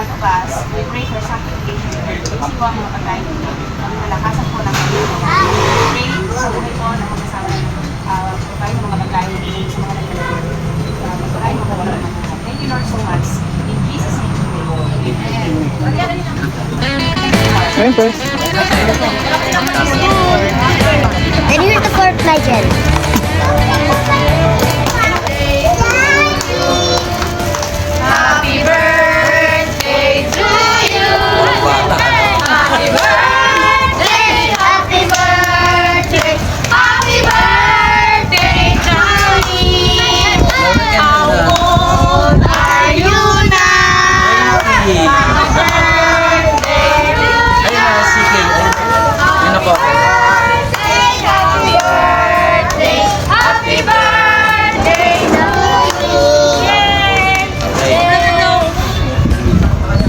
one of us, we pray for sanctification. Kasi po ang mga pagkain ko. Malakasan po ng pray sa buhay ko na magkasama pagkain ng mga pagkain sa mga naglalagay. Pagkain mo po. Thank you Lord so much. In Jesus' name we pray. Amen. Siyempre. Then here's the fourth legend. Happy birthday to you. Happy birthday, happy birthday, happy birthday, Johnny. How old are you now? Happy birthday to you. Happy birthday, happy birthday, happy birthday to you.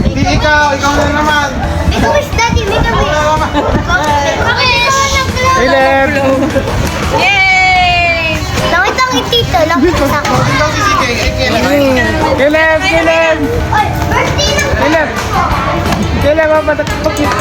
Hindi ikaw na naman. Ito is daddy, make a wish. Caleb! Yay! Langit lang tito, langit sa ako. Ikaw si CJ. Caleb! Caleb! Oy, birthday ng Caleb! Caleb, mapatakot. Yes.